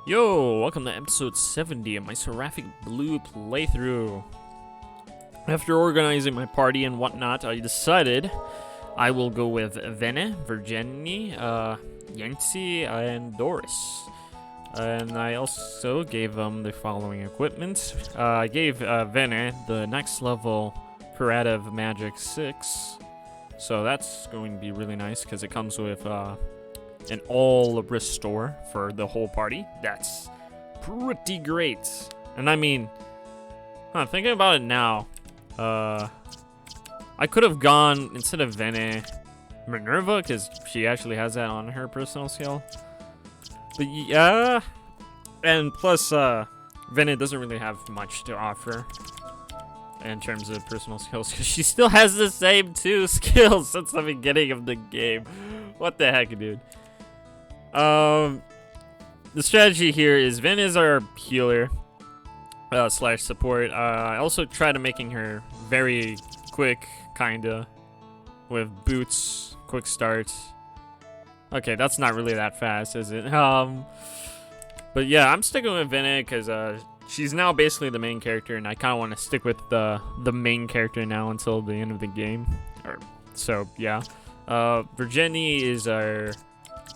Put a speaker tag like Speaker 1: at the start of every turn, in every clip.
Speaker 1: Yo, welcome to episode 70 of my Seraphic Blue playthrough. After organizing my party and whatnot, I decided I will go with Vene, Virginie, Yancy, and Doris. And I also gave them the following equipment. I gave Vene the next level Curative Magic 6. So that's going to be really nice because it comes with an all restore for the whole party. That's pretty great. And I mean, thinking about it now, I could have gone, instead of Vene, Minerva, because she actually has that on her personal skill. But yeah, and plus, Vene doesn't really have much to offer in terms of personal skills, because she still has the same 2 skills since the beginning of the game. What the heck, dude? The strategy here is Vin is our healer slash support. I also try to making her very quick, kinda, with boots, quick starts. Okay, that's not really that fast, is it? But yeah, I'm sticking with Vin because she's now basically the main character, and I kind of want to stick with the main character now until the end of the game. So yeah, Virginie is our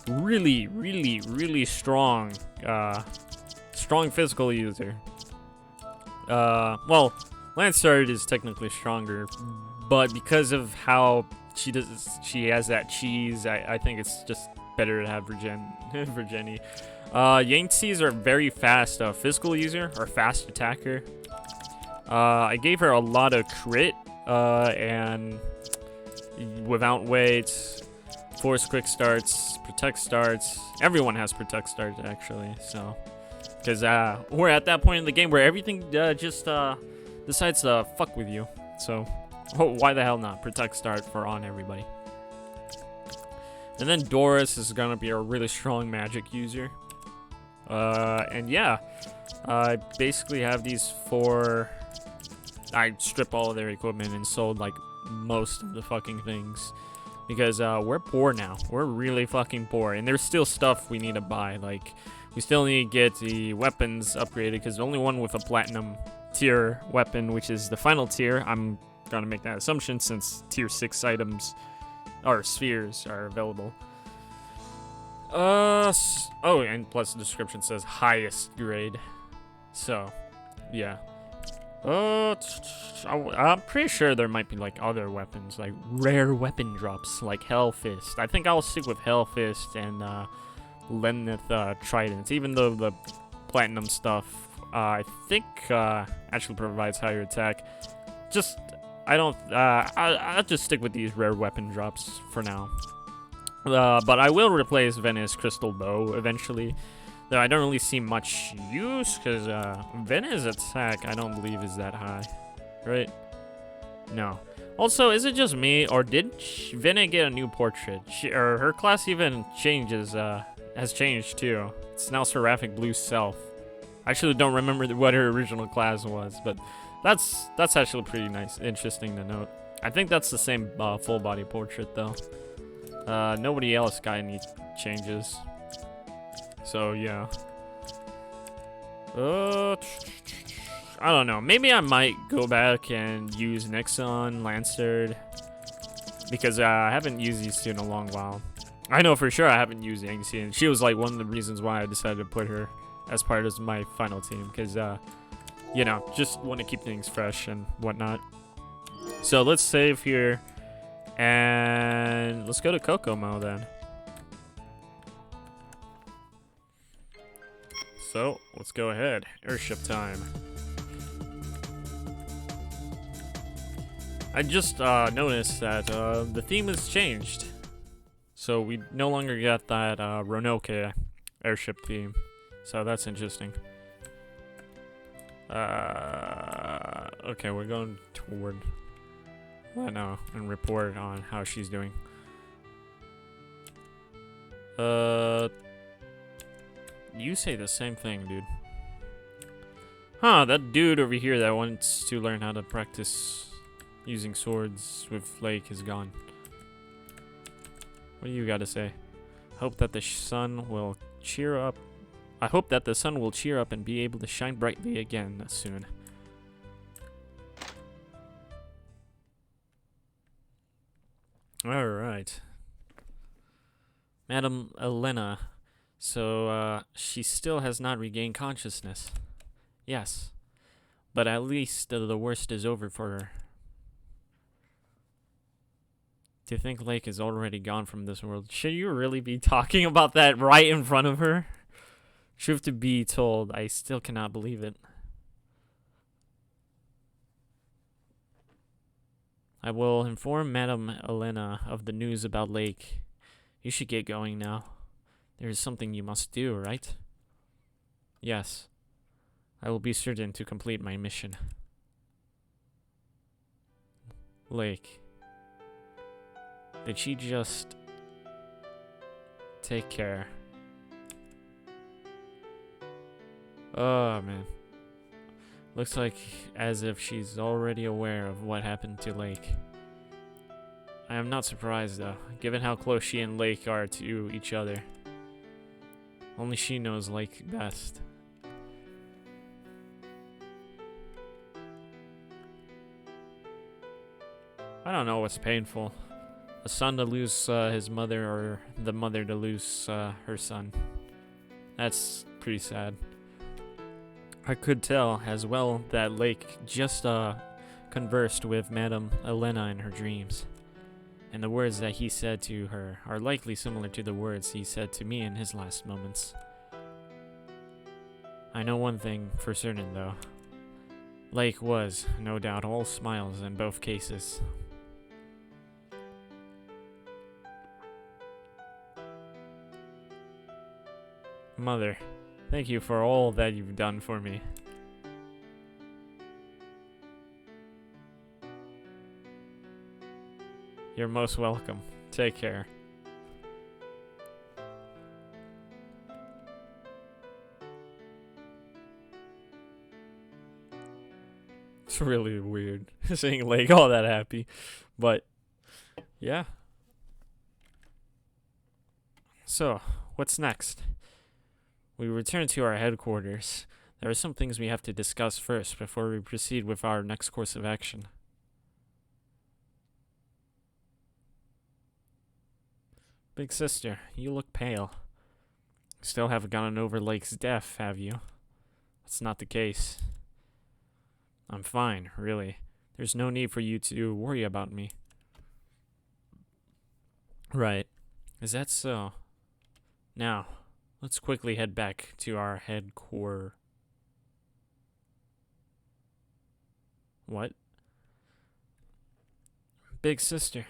Speaker 1: really strong physical user. Well, Lancard is technically stronger, but because of how she has that cheese, I think it's just better to have Virginie. Yancy's are very fast physical user, or fast attacker. I gave her a lot of crit and without weight, force quick starts, protect starts. Everyone has protect starts actually, so because we're at that point in the game where everything just decides to fuck with you. So why the hell not protect start for on everybody. And then Doris is gonna be a really strong magic user. And yeah, I basically have these 4. I stripped all of their equipment and sold like most of the fucking things. Because we're poor now. We're really fucking poor. And there's still stuff we need to buy. Like, we still need to get the weapons upgraded. Because the only one with a platinum tier weapon, which is the final tier, I'm going to make that assumption since tier 6 items, or spheres, are available. Oh, and plus the description says highest grade. So, yeah. I'm pretty sure there might be like other weapons, like rare weapon drops, like Hell Fist. I think I'll stick with Hell Fist and Lemnith Trident, even though the platinum stuff I think actually provides higher attack. Just I'll just stick with these rare weapon drops for now. But I will replace Vene's Crystal Bow eventually. Though I don't really see much use, because Vene's attack I don't believe is that high, right? No. Also, is it just me, or did Vene get a new portrait? Or her class even has changed too. It's now Seraphic Blue Self. I actually don't remember what her original class was, but that's actually pretty nice, interesting to note. I think that's the same full body portrait though. Nobody else got any changes. So yeah. I don't know. Maybe I might go back and use Nixon, Lancard, because I haven't used these two in a long while. I know for sure I haven't used Yangtze, and she was like one of the reasons why I decided to put her as part of my final team, because you know, just want to keep things fresh and whatnot. So let's save here, and let's go to Kokomo then. So, let's go ahead. Airship time. I just noticed that the theme has changed. So we no longer get that Roanoke airship theme. So that's interesting. Okay, we're going toward Leno and report on how she's doing. You say the same thing, dude. Huh, that dude over here that wants to learn how to practice using swords with Lake is gone. What do you got to say? Hope that the sun will cheer up I hope that the sun will cheer up and be able to shine brightly again soon. Alright. Madam Elena. So, she still has not regained consciousness. Yes. But at least the worst is over for her. To think Lake is already gone from this world. Should you really be talking about that right in front of her? Truth to be told, I still cannot believe it. I will inform Madam Elena of the news about Lake. You should get going now. There is something you must do, right? Yes. I will be certain to complete my mission. Lake. Did she just take care? Oh, man. Looks like as if she's already aware of what happened to Lake. I am not surprised, though, given how close she and Lake are to each other. Only she knows Lake best. I don't know what's painful. A son to lose his mother, or the mother to lose her son. That's pretty sad. I could tell as well that Lake just conversed with Madame Elena in her dreams. And the words that he said to her are likely similar to the words he said to me in his last moments. I know one thing for certain, though. Lake was, no doubt, all smiles in both cases. Mother, thank you for all that you've done for me. You're most welcome. Take care. It's really weird seeing Lake all that happy, but yeah. So, what's next? We return to our headquarters. There are some things we have to discuss first before we proceed with our next course of action. Big sister, you look pale. Still haven't gotten over Lake's death, have you? That's not the case. I'm fine, really. There's no need for you to worry about me. Right. Is that so? Now, let's quickly head back to our headquarters. What? Big sister.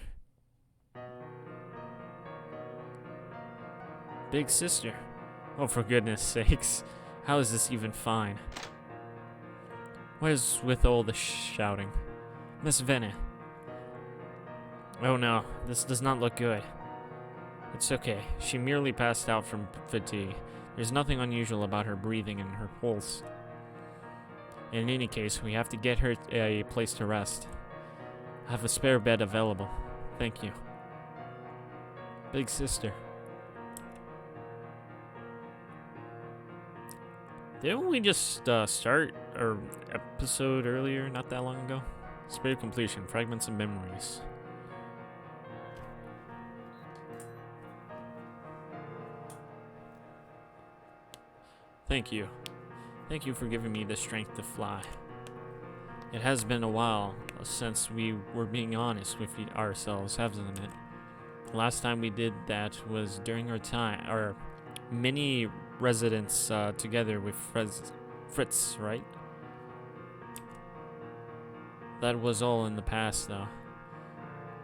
Speaker 1: Big sister. Oh, for goodness sakes. How is this even fine? What is with all the shouting? Miss Vene. Oh no, this does not look good. It's okay. She merely passed out from fatigue. There's nothing unusual about her breathing and her pulse. In any case, we have to get her a place to rest. I have a spare bed available. Thank you. Big sister. Didn't we just start our episode earlier, not that long ago? Spirit completion, fragments and memories. Thank you. Thank you for giving me the strength to fly. It has been a while since we were being honest with ourselves, hasn't it? Last time we did that was during our mini residence together with Fritz, right? That was all in the past, though.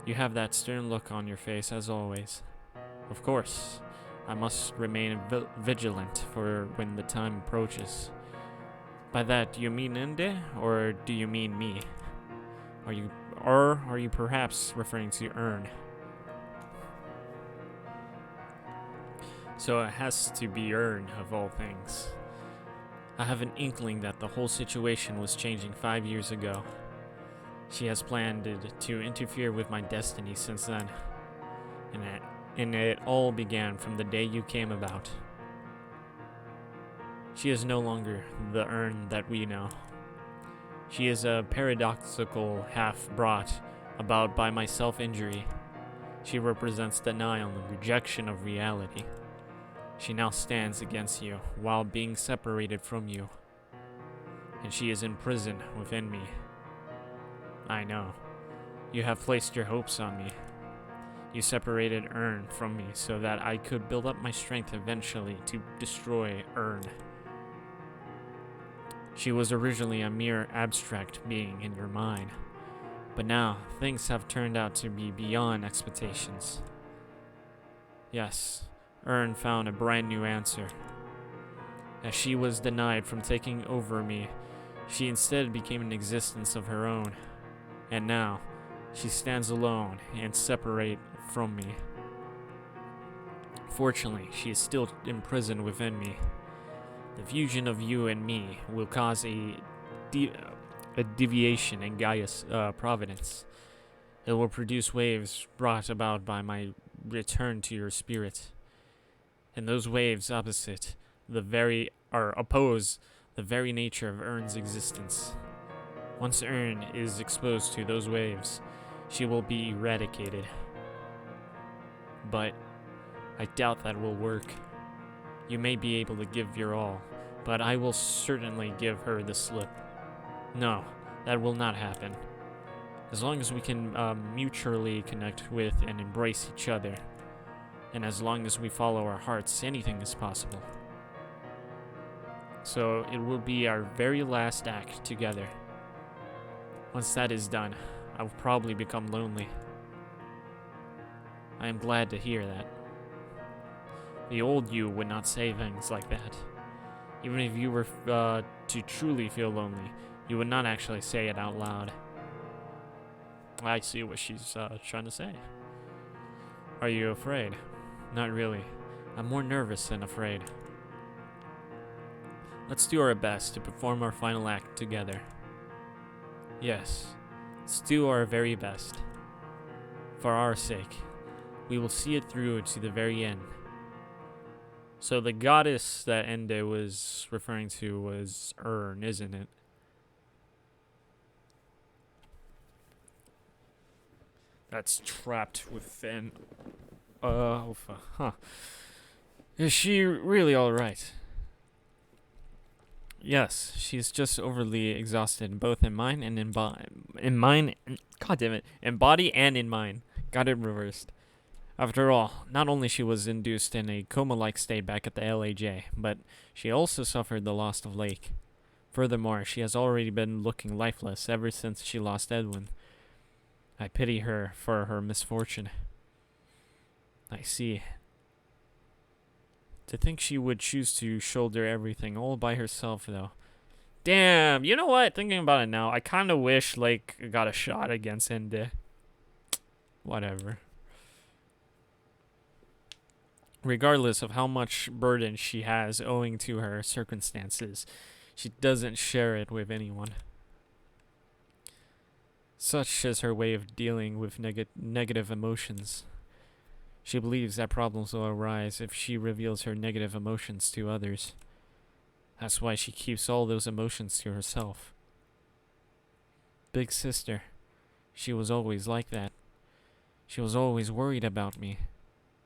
Speaker 1: You have that stern look on your face, as always. Of course, I must remain vigilant for when the time approaches. By that, do you mean Inde, or do you mean me? Are you perhaps referring to Ern? So it has to be Ern, of all things. I have an inkling that the whole situation was changing 5 years ago. She has planned to interfere with my destiny since then. And it all began from the day you came about. She is no longer the urn that we know. She is a paradoxical half brought about by my self-injury. She represents denial and rejection of reality. She now stands against you while being separated from you. And she is imprisoned within me. I know. You have placed your hopes on me. You separated Urn from me so that I could build up my strength eventually to destroy Urn. She was originally a mere abstract being in your mind, but now things have turned out to be beyond expectations. Yes, Urn found a brand new answer. As she was denied from taking over me, she instead became an existence of her own, and now she stands alone and separate from me. Fortunately, she is still imprisoned within me. The fusion of you and me will cause a deviation in Gaia's providence. It will produce waves brought about by my return to your spirit. And those waves oppose the very nature of Urn's existence. Once Urn is exposed to those waves, she will be eradicated. But I doubt that will work. You may be able to give your all, but I will certainly give her the slip. No, that will not happen. As long as we can mutually connect with and embrace each other, and as long as we follow our hearts, anything is possible. So it will be our very last act together. Once that is done, I will probably become lonely. I am glad to hear that. The old you would not say things like that. Even if you were to truly feel lonely, you would not actually say it out loud. I see what she's trying to say. Are you afraid? Not really. I'm more nervous than afraid. Let's do our best to perform our final act together. Yes, let's do our very best. For our sake, we will see it through to the very end. So the goddess that Ende was referring to was Urn, isn't it? That's trapped within Huh. Is she really alright? Yes, she's just overly exhausted, both in mind and in body. God damn it. In body and in mind. Got it reversed. After all, not only she was induced in a coma-like state back at the LAJ, but she also suffered the loss of Lake. Furthermore, she has already been looking lifeless ever since she lost Edwin. I pity her for her misfortune. I see. To think she would choose to shoulder everything all by herself, though. Damn, you know what? Thinking about it now, I kind of wish Lake got a shot against Ende. Whatever. Regardless of how much burden she has owing to her circumstances, she doesn't share it with anyone. Such is her way of dealing with negative emotions. She believes that problems will arise if she reveals her negative emotions to others. That's why she keeps all those emotions to herself. Big sister, she was always like that. She was always worried about me,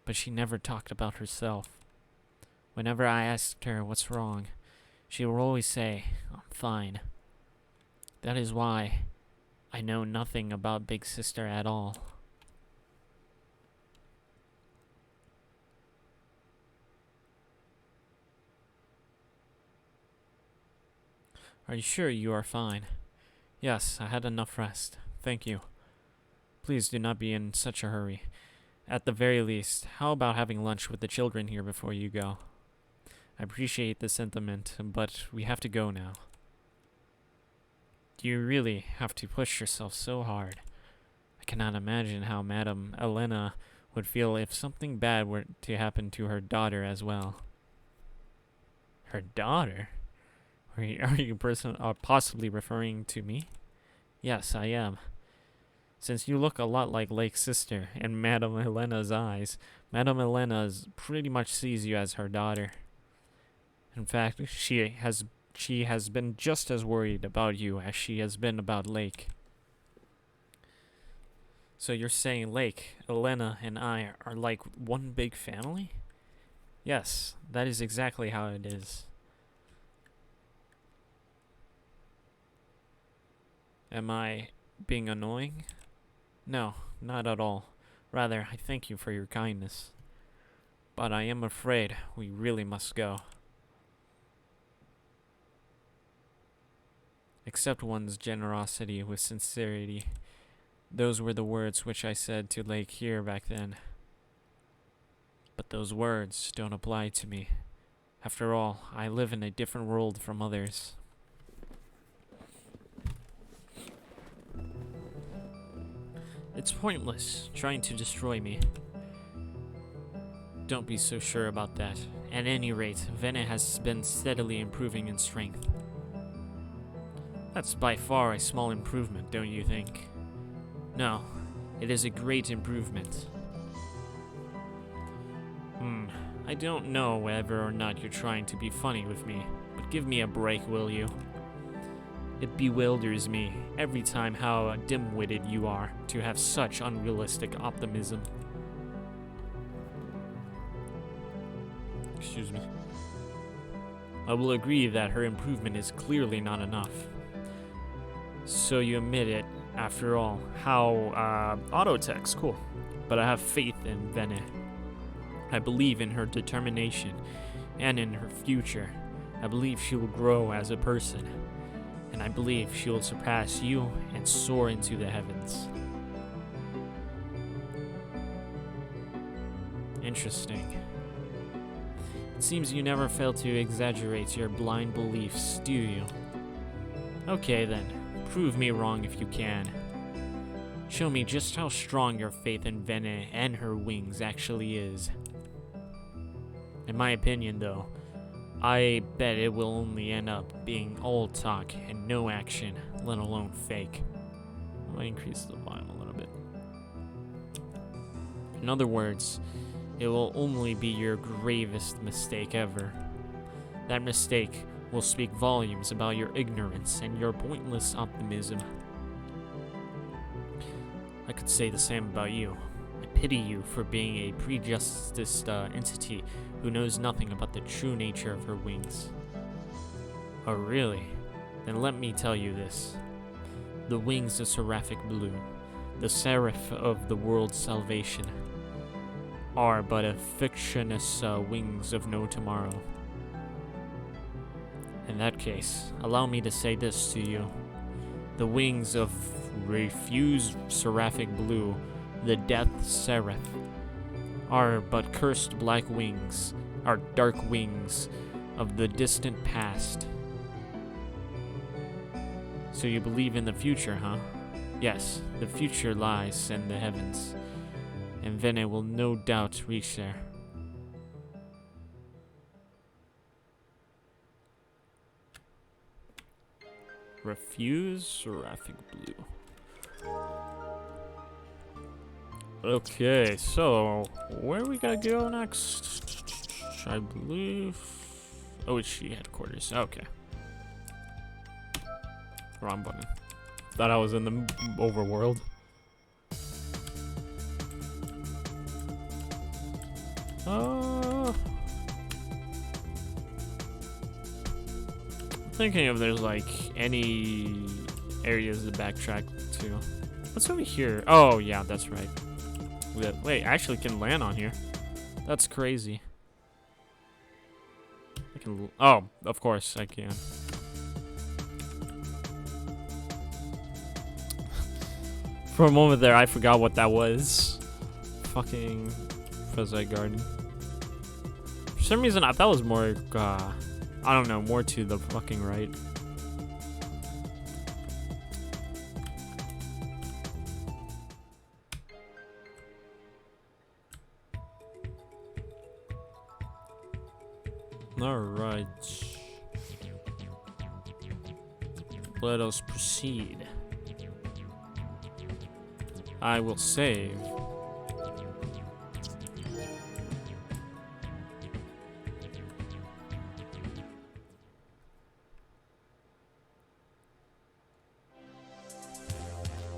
Speaker 1: but she never talked about herself. Whenever I asked her what's wrong, she would always say, I'm fine. That is why I know nothing about Big Sister at all. Are you sure you are fine? Yes, I had enough rest. Thank you. Please do not be in such a hurry. At the very least, how about having lunch with the children here before you go? I appreciate the sentiment, but we have to go now. Do you really have to push yourself so hard? I cannot imagine how Madame Elena would feel if something bad were to happen to her daughter as well. Her daughter? Are you possibly referring to me? Yes, I am. Since you look a lot like Lake's sister in Madame Helena's eyes, Madame Helena pretty much sees you as her daughter. In fact, she has been just as worried about you as she has been about Lake. So you're saying Lake, Elena, and I are like one big family? Yes, that is exactly how it is. Am I being annoying? No, not at all. Rather, I thank you for your kindness. But I am afraid we really must go. Accept one's generosity with sincerity. Those were the words which I said to Lake here back then. But those words don't apply to me. After all, I live in a different world from others. It's pointless trying to destroy me. Don't be so sure about that. At any rate, Vene has been steadily improving in strength. That's by far a small improvement, don't you think? No, it is a great improvement. I don't know whether or not you're trying to be funny with me, but give me a break, will you? It bewilders me every time how dim-witted you are to have such unrealistic optimism. Excuse me. I will agree that her improvement is clearly not enough. So you admit it, after all. How, auto text, cool. But I have faith in Vene. I believe in her determination and in her future. I believe she will grow as a person. And I believe she will surpass you and soar into the heavens. Interesting. It seems you never fail to exaggerate your blind beliefs, do you? Okay then, prove me wrong if you can. Show me just how strong your faith in Vene and her wings actually is. In my opinion, though, I bet it will only end up being all talk and no action, let alone fake. I'm gonna increase the volume a little bit. In other words, it will only be your gravest mistake ever. That mistake will speak volumes about your ignorance and your pointless optimism. I could say the same about you. I pity you for being a prejudiced entity who knows nothing about the true nature of her wings. Oh, really? Then let me tell you this. The wings of Seraphic Blue, the seraph of the world's salvation, are but a fictitious wings of no tomorrow. In that case, allow me to say this to you. The wings of refused Seraphic Blue, the Death Seraph, are but cursed black wings, are dark wings of the distant past. So you believe in the future, huh? Yes, the future lies in the heavens, and Vene will no doubt reach there. Refuse Seraphic Blue. Okay, so where we gotta go next? I believe. Oh, it's She headquarters. Okay. Wrong button. Thought I was in the overworld. Thinking if there's like any areas to backtrack to. What's over here? Oh yeah, that's right. Wait, I actually can land on here. That's crazy. I can. Oh, of course I can. For a moment there, I forgot what that was. Fucking Fuzzy Garden. For some reason, I thought it was more. I don't know, more to the fucking right. Alright. Let us proceed. I will save.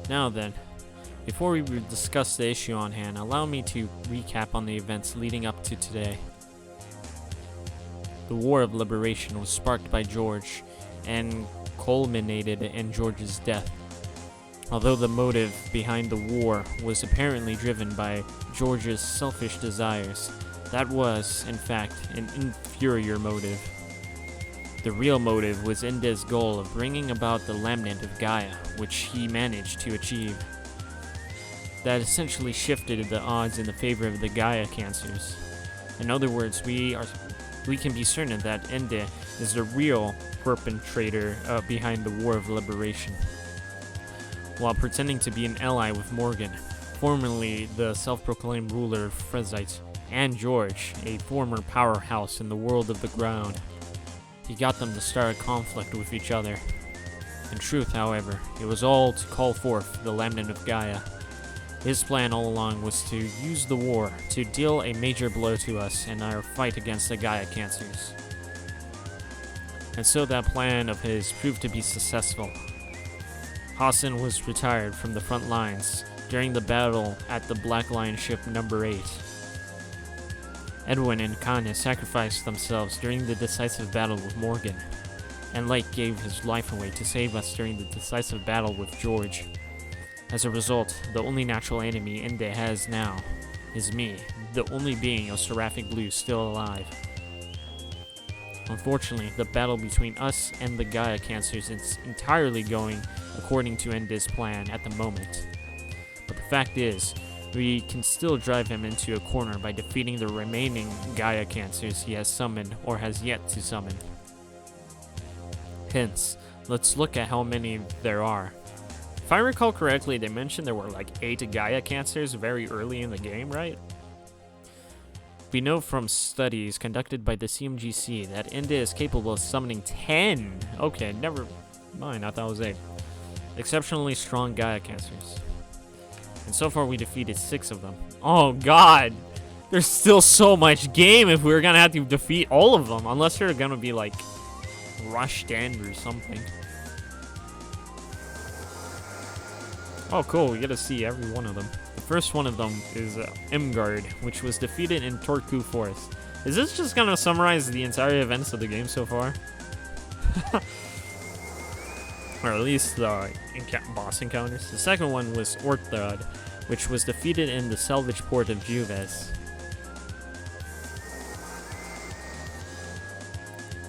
Speaker 1: Now then, before we discuss the issue on hand, allow me to recap on the events leading up to today. The War of Liberation was sparked by George and culminated in George's death. Although the motive behind the war was apparently driven by George's selfish desires, that was, in fact, an inferior motive. The real motive was Ende's goal of bringing about the remnant of Gaia, which he managed to achieve. That essentially shifted the odds in the favor of the Gaia Cancers. In other words, we can be certain that Ende is the real perpetrator behind the War of Liberation, while pretending to be an ally with Morgan, formerly the self-proclaimed ruler of Frezite, and George, a former powerhouse in the world of the ground. He got them to start a conflict with each other. In truth, however, it was all to call forth the remnant of Gaia. His plan all along was to use the war to deal a major blow to us in our fight against the Gaia Cancers. And so that plan of his proved to be successful. Hassan was retired from the front lines during the battle at the Black Lion ship number 8. Edwin and Kanye sacrificed themselves during the decisive battle with Morgan, and Lake gave his life away to save us during the decisive battle with George. As a result, the only natural enemy Ende has now is me, the only being of Seraphic Blue still alive. Unfortunately, the battle between us and the Gaia Cancers is entirely going according to Ende's plan at the moment. But the fact is, we can still drive him into a corner by defeating the remaining Gaia Cancers he has summoned or has yet to summon. Hence, let's look at how many there are. If I recall correctly, they mentioned there were like 8 Gaia Cancers very early in the game, right? We know from studies conducted by the CMGC that Ende is capable of summoning 10. Okay, never mind, I thought it was 8. Exceptionally strong Gaia Cancers. And so far we defeated 6 of them. Oh god! There's still so much game if we're gonna have to defeat all of them. Unless they're gonna be like rushed in or something. Oh cool, we get to see every one of them. The first one of them is Imgard, which was defeated in Torku Forest. Is this just gonna summarize the entire events of the game so far? Or at least the boss encounters. The second one was Orthrod, which was defeated in the salvage port of Juves.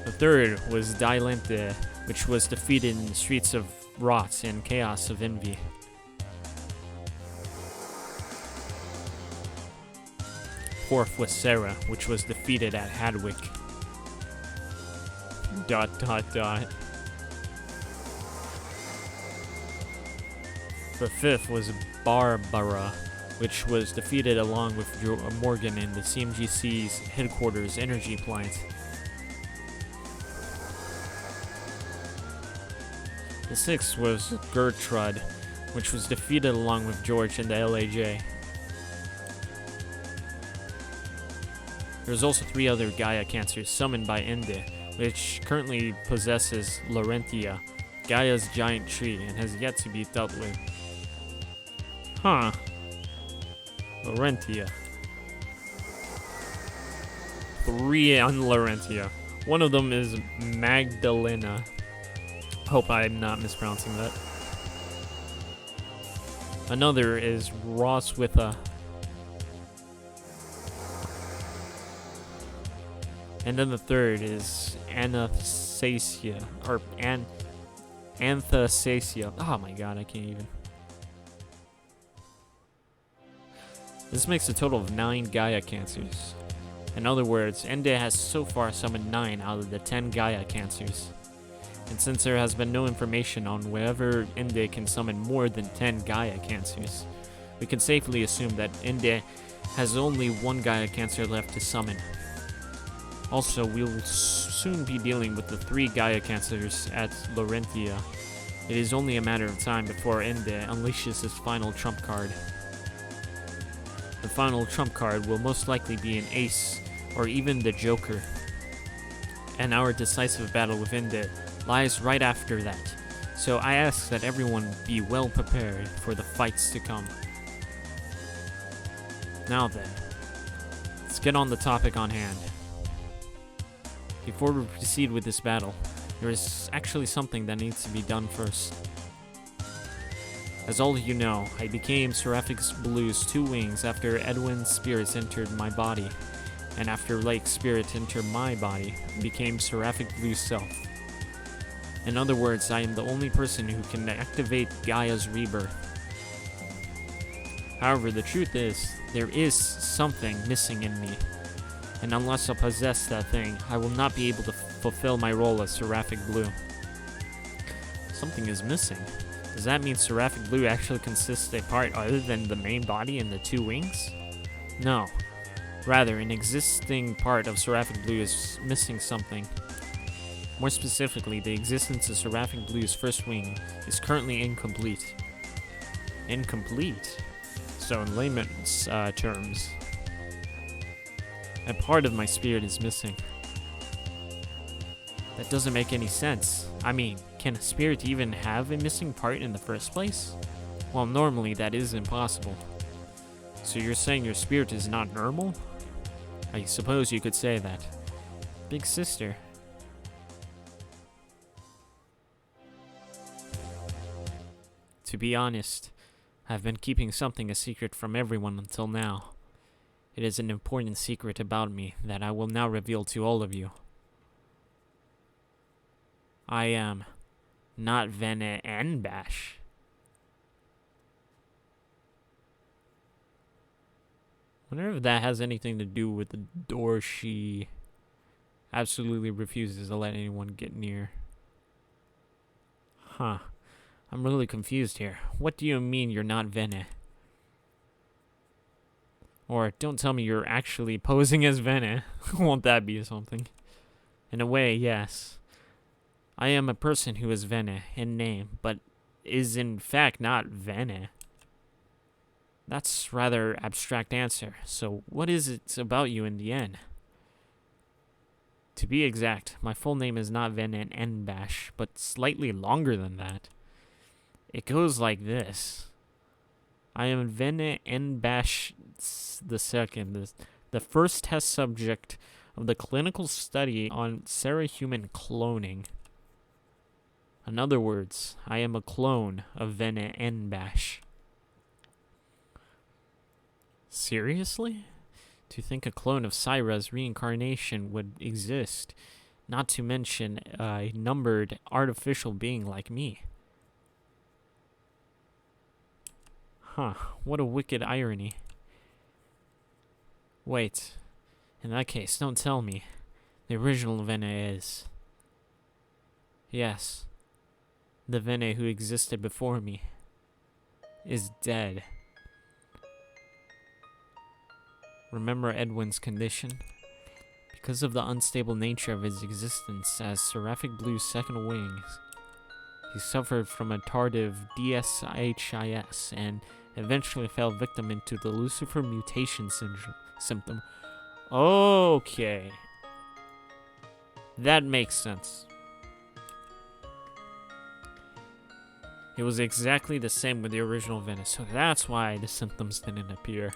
Speaker 1: The third was Dylente, which was defeated in the streets of Rot and Chaos of Envy. Fourth was Sarah, which was defeated at Hadwick. ... The fifth was Barbara, which was defeated along with Morgan in the CMGC's headquarters energy plant. The sixth was Gertrude, which was defeated along with George in the LAJ. There's also 3 other Gaia Cancers summoned by Ende, which currently possesses Laurentia, Gaia's giant tree, and has yet to be dealt with. Huh. Laurentia. 3 on Laurentia. One of them is Magdalena. Hope I'm not mispronouncing that. Another is Roswitha. And then the third is Anastasia, or Anthasasia. Oh my god, I can't even. This makes a total of 9 Gaia Cancers. In other words, Ende has so far summoned 9 out of the 10 Gaia Cancers. And since there has been no information on whether Ende can summon more than 10 Gaia Cancers, we can safely assume that Ende has only 1 Gaia Cancer left to summon. Also, we'll soon be dealing with the 3 Gaia Cancers at Laurentia. It is only a matter of time before Ende unleashes his final trump card. The final trump card will most likely be an ace, or even the Joker. And our decisive battle with Ende lies right after that, So I ask that everyone be well prepared for the fights to come. Now then, let's get on the topic on hand. Before we proceed with this battle, there is actually something that needs to be done first. As all of you know, I became Seraphic Blue's two wings after Edwin's spirits entered my body, and after Lake's spirit entered my body, I became Seraphic Blue's self. In other words, I am the only person who can activate Gaia's rebirth. However, the truth is, there is something missing in me, and unless I possess that thing, I will not be able to fulfill my role as Seraphic Blue. Something is missing. Does that mean Seraphic Blue actually consists of a part other than the main body and the two wings? No. Rather, an existing part of Seraphic Blue is missing something. More specifically, the existence of Seraphic Blue's first wing is currently incomplete. Incomplete? So in layman's terms, a part of my spirit is missing. That doesn't make any sense. I mean, can a spirit even have a missing part in the first place? Well, normally that is impossible. So you're saying your spirit is not normal? I suppose you could say that. Big sister. To be honest, I've been keeping something a secret from everyone until now. It is an important secret about me that I will now reveal to all of you. I am not Vene and Bash. Wonder if that has anything to do with the door she absolutely refuses to let anyone get near. Huh. I'm really confused here. What do you mean you're not Vene? Or don't tell me you're actually posing as Vene. Won't that be something? In a way, yes. I am a person who is Vene in name, but is in fact not Vene. That's rather abstract answer. So what is it about you in the end? To be exact, my full name is not Vene Enbash, but slightly longer than that. It goes like this. I am Vene Enbash II, the first test subject of the clinical study on Serahuman cloning. In other words, I am a clone of Vene Enbash. Seriously? To think a clone of Syra's reincarnation would exist, not to mention a numbered artificial being like me. Huh, what a wicked irony. Wait, in that case, don't tell me. The original Vene is... Yes, the Vene who existed before me is dead. Remember Edwin's condition? Because of the unstable nature of his existence as Seraphic Blue's second wings, he suffered from a tardive DSHIS and eventually fell victim into the Lucifer mutation symptom. Okay. That makes sense. It was exactly the same with the original Vene, so that's why the symptoms didn't appear.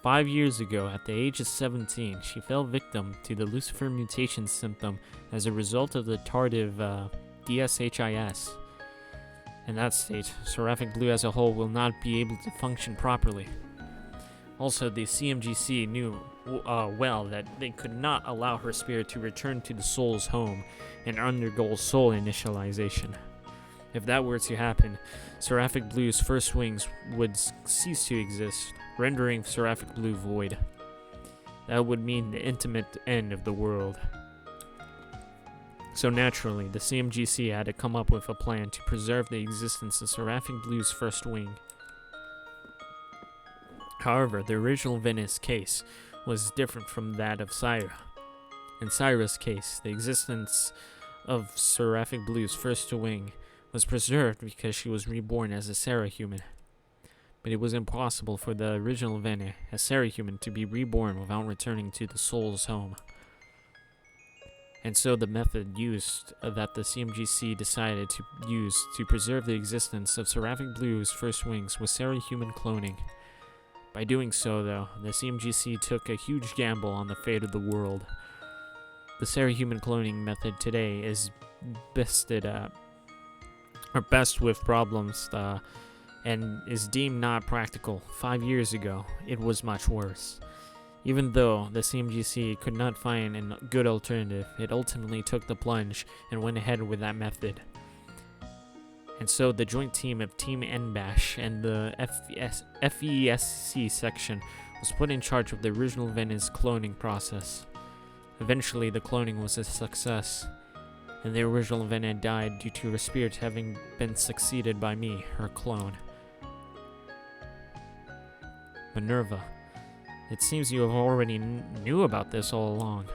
Speaker 1: 5 years ago, at the age of 17, she fell victim to the Lucifer mutation symptom as a result of the tardive DSHIS. In that state, Seraphic Blue as a whole will not be able to function properly. Also, the CMGC knew well that they could not allow her spirit to return to the soul's home and undergo soul initialization. If that were to happen, Seraphic Blue's first wings would cease to exist, rendering Seraphic Blue void. That would mean the intimate end of the world. So naturally, the CMGC had to come up with a plan to preserve the existence of Seraphic Blue's first wing. However, the original Vene's case was different from that of Syra. In Syra's case, the existence of Seraphic Blue's first wing was preserved because she was reborn as a Serahuman. But it was impossible for the original Vene, a Serahuman, to be reborn without returning to the soul's home. And so the method used that the CMGC decided to use to preserve the existence of Seraphic Blue's first wings was Seri-human cloning. By doing so, though, the CMGC took a huge gamble on the fate of the world. The Seri-human cloning method today is best with problems and is deemed not practical. 5 years ago, it was much worse. Even though the CMGC could not find a good alternative, it ultimately took the plunge and went ahead with that method. And so the joint team of Team NBASH and the FESC section was put in charge of the original Venice cloning process. Eventually, the cloning was a success, and the original Vena died due to her spirit having been succeeded by me, her clone. Minerva. It seems you have already knew about this all along.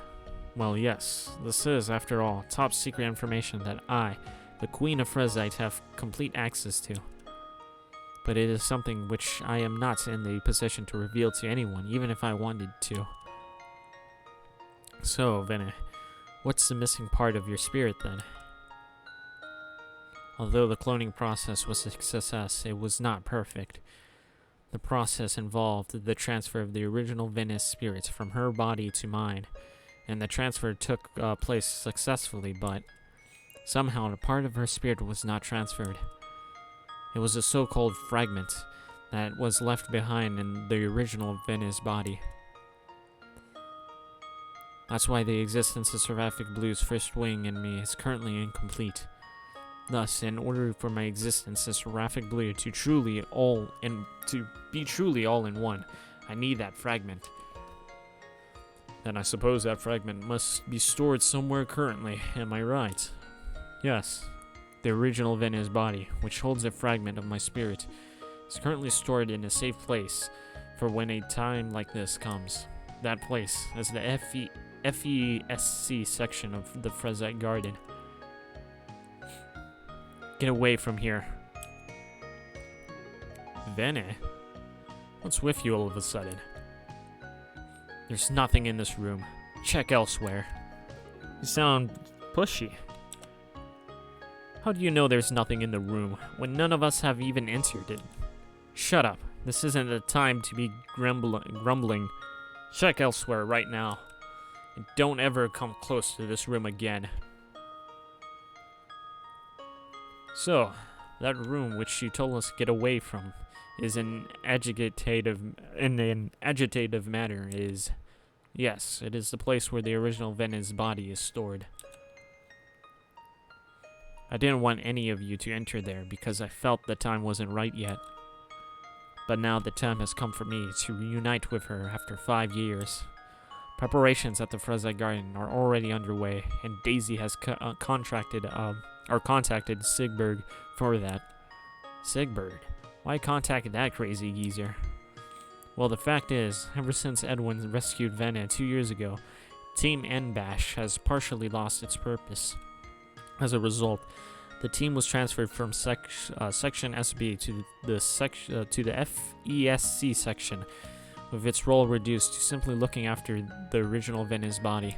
Speaker 1: Well, yes, this is, after all, top secret information that I, the Queen of Frezite, have complete access to. But it is something which I am not in the position to reveal to anyone, even if I wanted to. So, Vene, what's the missing part of your spirit then? Although the cloning process was a success, it was not perfect. The process involved the transfer of the original Venus spirit from her body to mine, and the transfer took place successfully, but somehow a part of her spirit was not transferred. It was a so-called fragment that was left behind in the original Venus body. That's why the existence of Seraphic Blue's first wing in me is currently incomplete. Thus, in order for my existence as Seraphic Blue to be truly all in one, I need that fragment. Then I suppose that fragment must be stored somewhere currently, am I right? Yes. The original Venus body, which holds a fragment of my spirit, is currently stored in a safe place for when a time like this comes. That place is the FESC section of the Frezite Garden. Get away from here. Vene? What's with you all of a sudden? There's nothing in this room. Check elsewhere. You sound pushy. How do you know there's nothing in the room when none of us have even entered it? Shut up. This isn't the time to be grumbling. Check elsewhere right now. And don't ever come close to this room again. So, that room which you told us to get away from is an agitative matter is... Yes, it is the place where the original Venus body is stored. I didn't want any of you to enter there because I felt the time wasn't right yet. But now the time has come for me to reunite with her after 5 years. Preparations at the Frezite Garden are already underway, and Daisy has contacted Sigberg for that. Sigberg? Why contact that crazy geezer? Well, the fact is, ever since Edwin rescued Vena 2 years ago, Team NBASH has partially lost its purpose. As a result, the team was transferred from Section SB to the FESC section, with its role reduced to simply looking after the original Venus body.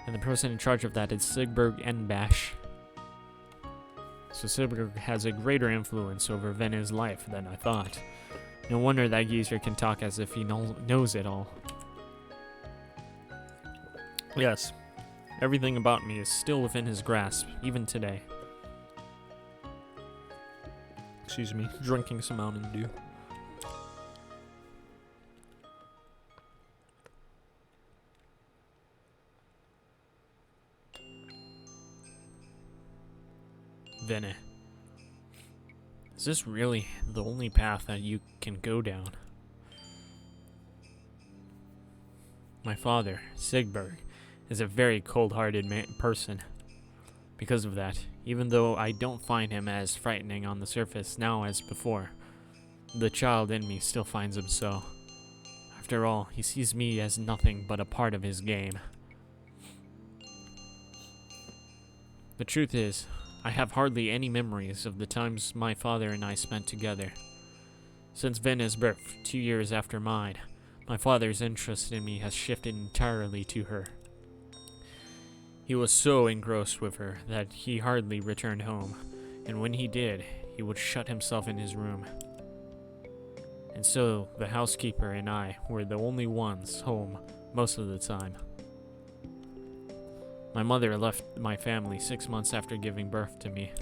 Speaker 1: And the person in charge of that is Sigberg NBASH. So Sigberg has a greater influence over Vena's life than I thought. No wonder that geezer can talk as if he knows it all. Yes, everything about me is still within his grasp, even today. Excuse me, drinking some Mountain Dew. Vene. Is this really the only path that you can go down? My father, Sigberg, is a very cold-hearted person. Because of that, even though I don't find him as frightening on the surface now as before, the child in me still finds him so. After all, he sees me as nothing but a part of his game. The truth is, I have hardly any memories of the times my father and I spent together. Since Vena's birth, 2 years after mine, my father's interest in me has shifted entirely to her. He was so engrossed with her that he hardly returned home, and when he did, he would shut himself in his room. And so, the housekeeper and I were the only ones home most of the time. My mother left my family 6 months after giving birth to me.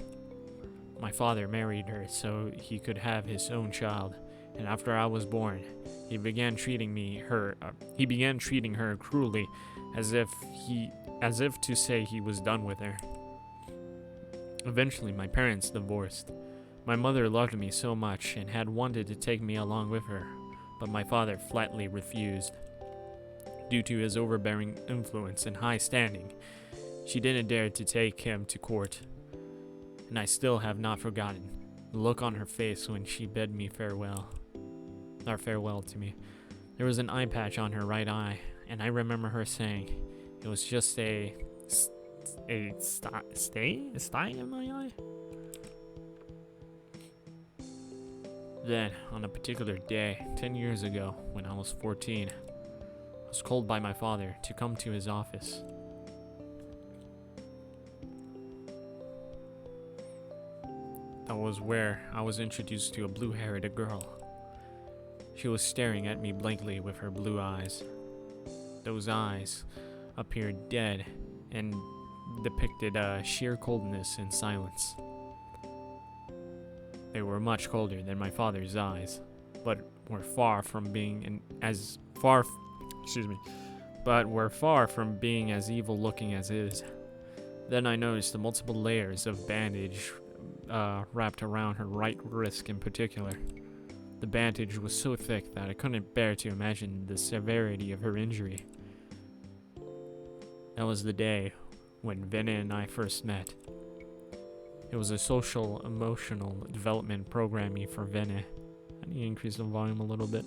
Speaker 1: My father married her so he could have his own child, and after I was born, he began treating her cruelly, as if to say he was done with her. Eventually, my parents divorced. My mother loved me so much and had wanted to take me along with her, but my father flatly refused. Due to his overbearing influence and high standing, she didn't dare to take him to court. And I still have not forgotten the look on her face when she bid me farewell to me. There was an eye patch on her right eye, and I remember her saying it was just a sty in my eye. Then, on a particular day, 10 years ago, when I was 14, I was called by my father to come to his office. That was where I was introduced to a blue-haired girl. She was staring at me blankly with her blue eyes. Those eyes appeared dead and depicted sheer coldness and silence. They were much colder than my father's eyes, but were far from being as evil looking as his. Then I noticed the multiple layers of bandage wrapped around her right wrist in particular. The bandage was so thick that I couldn't bear to imagine the severity of her injury. That was the day when Venna and I first met. It was a social emotional development programming for Venna. I need to increase the volume a little bit.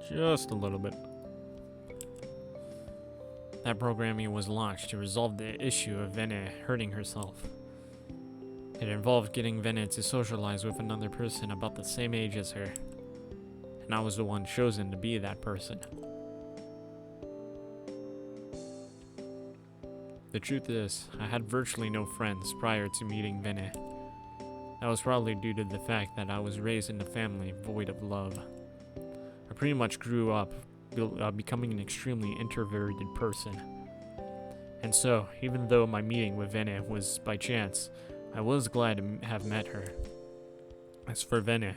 Speaker 1: Just a little bit. That programming was launched to resolve the issue of Venna hurting herself. It involved getting Venna to socialize with another person about the same age as her, and I was the one chosen to be that person. The truth is, I had virtually no friends prior to meeting Venna. That was probably due to the fact that I was raised in a family void of love. I pretty much grew up becoming an extremely introverted person. And so, even though my meeting with Venna was by chance, I was glad to have met her. As for Venna,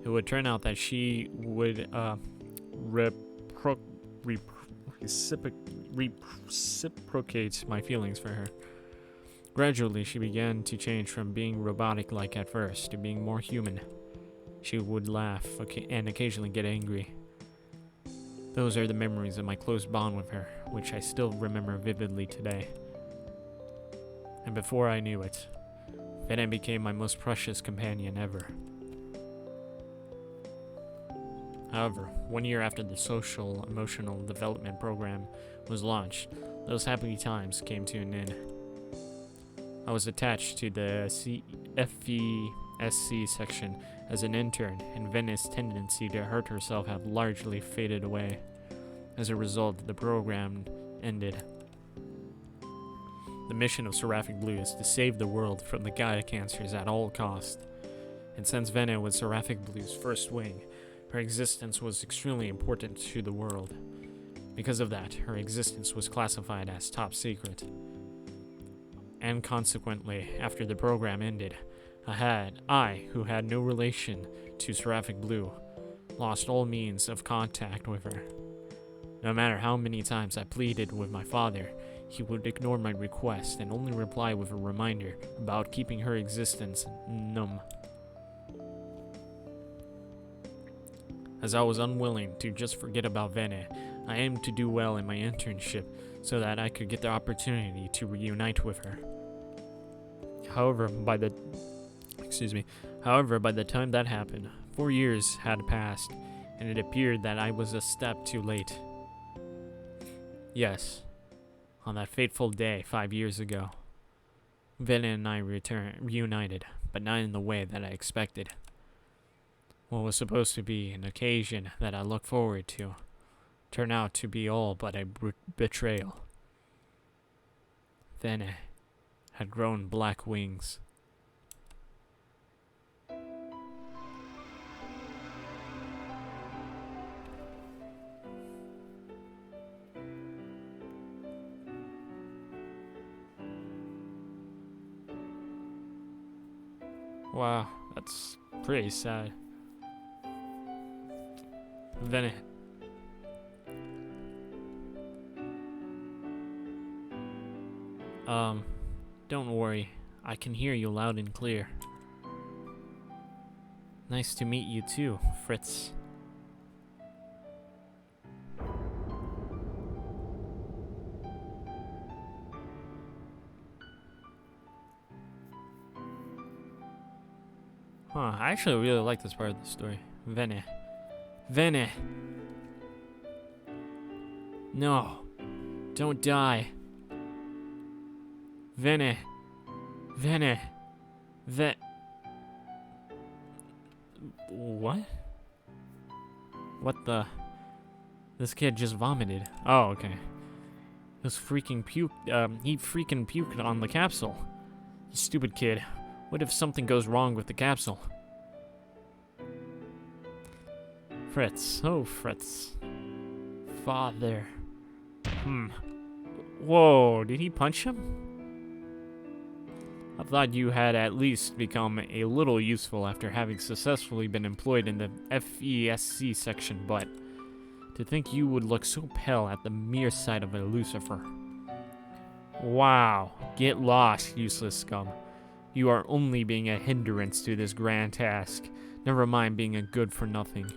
Speaker 1: it would turn out that she would reciprocate my feelings for her. Gradually, she began to change from being robotic-like at first to being more human. She would laugh and occasionally get angry. Those are the memories of my close bond with her, which I still remember vividly today. And before I knew it, Venna became my most precious companion ever. However, 1 year after the social emotional development program was launched, those happy times came to an end. I was attached to the FVSC section as an intern, and Venna's tendency to hurt herself had largely faded away. As a result, the program ended. The mission of Seraphic Blue is to save the world from the Gaia cancers at all costs. And since Venna was Seraphic Blue's first wing, her existence was extremely important to the world. Because of that, her existence was classified as top secret. And consequently, after the program ended, I, who had no relation to Seraphic Blue, lost all means of contact with her. No matter how many times I pleaded with my father, he would ignore my request and only reply with a reminder about keeping her existence numb. As I was unwilling to just forget about Venna, I aimed to do well in my internship so that I could get the opportunity to reunite with her. However, by the time that happened, 4 years had passed, and it appeared that I was a step too late. Yes, on that fateful day 5 years ago, Venna and I reunited, but not in the way that I expected. What was supposed to be an occasion that I looked forward to turned out to be all but a betrayal. Vene had grown black wings. Wow, that's pretty sad. Vene. Don't worry. I can hear you loud and clear. Nice to meet you too, Fritz. I actually really like this part of the story. Vene. Vene! No. Don't die. Vene. Vene. What? What the? This kid just vomited. Oh, okay. He freaking puked on the capsule. You stupid kid. What if something goes wrong with the capsule? Fritz. Oh, Fritz. Father. Whoa, did he punch him? I thought you had at least become a little useful after having successfully been employed in the FESC section, but to think you would look so pale at the mere sight of a Lucifer. Wow, get lost, useless scum. You are only being a hindrance to this grand task, never mind being a good-for-nothing.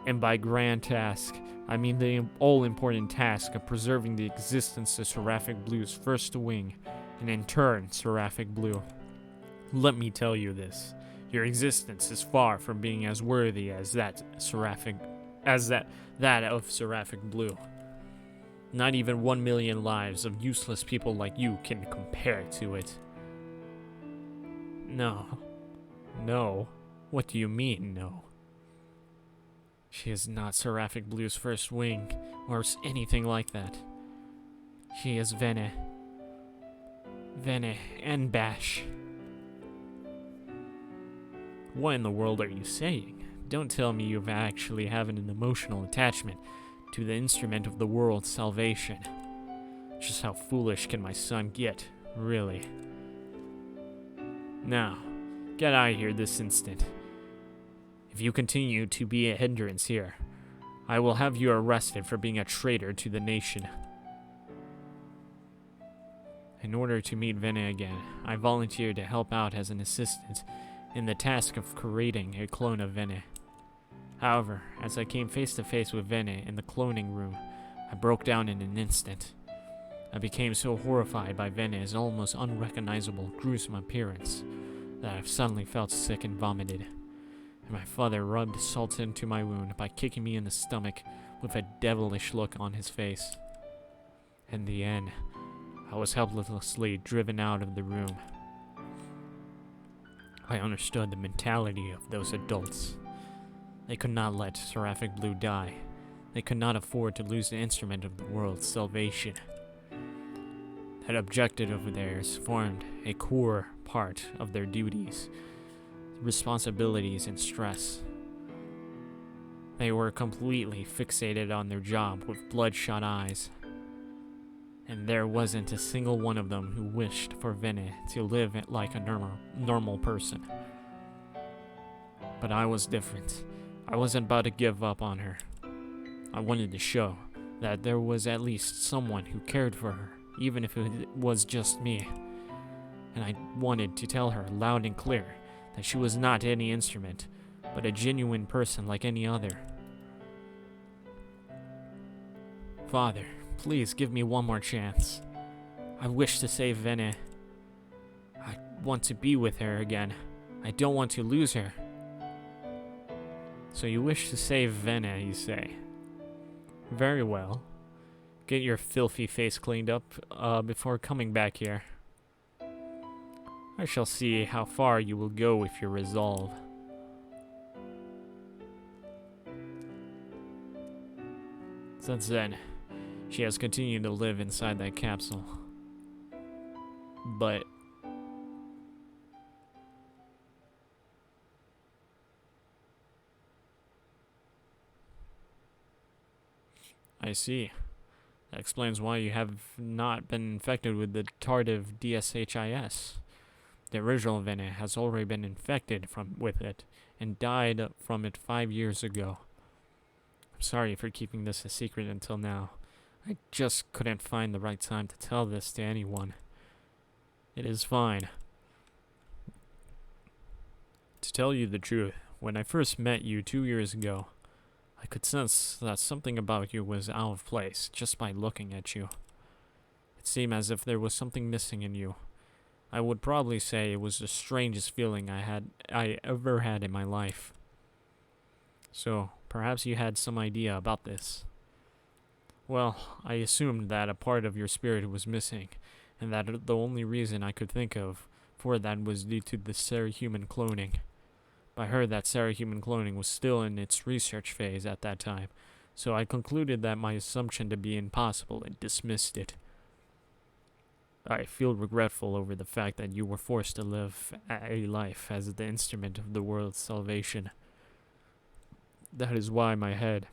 Speaker 1: And by grand task, I mean the all-important task of preserving the existence of Seraphic Blue's first wing, and in turn, Seraphic Blue. Let me tell you this. Your existence is far from being as worthy as that of Seraphic Blue. Not even 1 million lives of useless people like you can compare to it. No. No. What do you mean, no? She is not Seraphic Blue's first wing, or anything like that. She is Vene. Vene and Bash. What in the world are you saying? Don't tell me you actually have an emotional attachment to the instrument of the world's salvation. Just how foolish can my son get, really? Now, get out of here this instant. If you continue to be a hindrance here, I will have you arrested for being a traitor to the nation. In order to meet Vene again, I volunteered to help out as an assistant in the task of creating a clone of Vene. However, as I came face to face with Vene in the cloning room, I broke down in an instant. I became so horrified by Vene's almost unrecognizable, gruesome appearance that I suddenly felt sick and vomited. And my father rubbed salt into my wound by kicking me in the stomach with a devilish look on his face. In the end, I was helplessly driven out of the room. I understood the mentality of those adults. They could not let Seraphic Blue die. They could not afford to lose the instrument of the world's salvation. That objective of theirs formed a core part of their duties, responsibilities, and stress. They were completely fixated on their job with bloodshot eyes. And there wasn't a single one of them who wished for Vene to live like a normal person. But I was different. I wasn't about to give up on her. I wanted to show that there was at least someone who cared for her, even if it was just me. And I wanted to tell her loud and clear that she was not any instrument, but a genuine person like any other. Father, please give me one more chance. I wish to save Vene. I want to be with her again. I don't want to lose her. So you wish to save Vene, you say? Very well. Get your filthy face cleaned up before coming back here. I shall see how far you will go with your resolve. Since then, she has continued to live inside that capsule. but I see. That explains why you have not been infected with the tardive DSHIS. The original Vene has already been infected with it and died from it 5 years ago. I'm sorry for keeping this a secret until now. I just couldn't find the right time to tell this to anyone. It is fine. To tell you the truth, when I first met you 2 years ago, I could sense that something about you was out of place just by looking at you. It seemed as if there was something missing in you. I would probably say it was the strangest feeling I ever had in my life. So, perhaps you had some idea about this. Well, I assumed that a part of your spirit was missing, and that the only reason I could think of for that was due to the Seraphic cloning. I heard that Seraphic cloning was still in its research phase at that time, so I concluded that my assumption to be impossible and dismissed it. I feel regretful over the fact that you were forced to live a life as the instrument of the world's salvation. That is why my head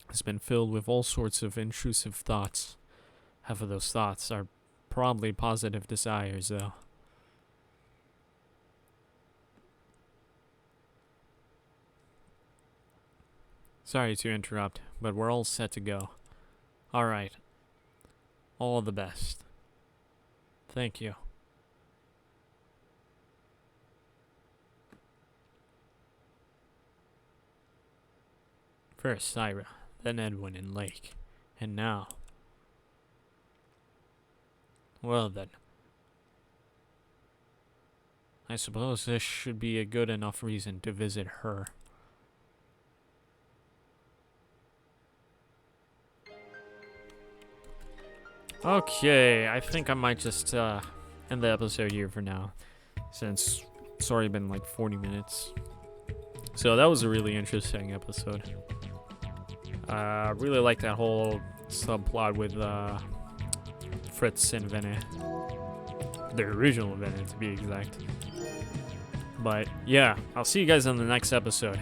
Speaker 1: has been filled with all sorts of intrusive thoughts. Half of those thoughts are probably positive desires, though. Sorry to interrupt, but we're all set to go. Alright. All the best. Thank you. First Syra, then Edwin and Lake, and now... Well then. I suppose this should be a good enough reason to visit her. Okay, I think I might just end the episode here for now, since it's already been like 40 minutes. So that was a really interesting episode. Really like that whole subplot with Fritz and Vene. The original Vene, to be exact. But yeah, I'll see you guys on the next episode.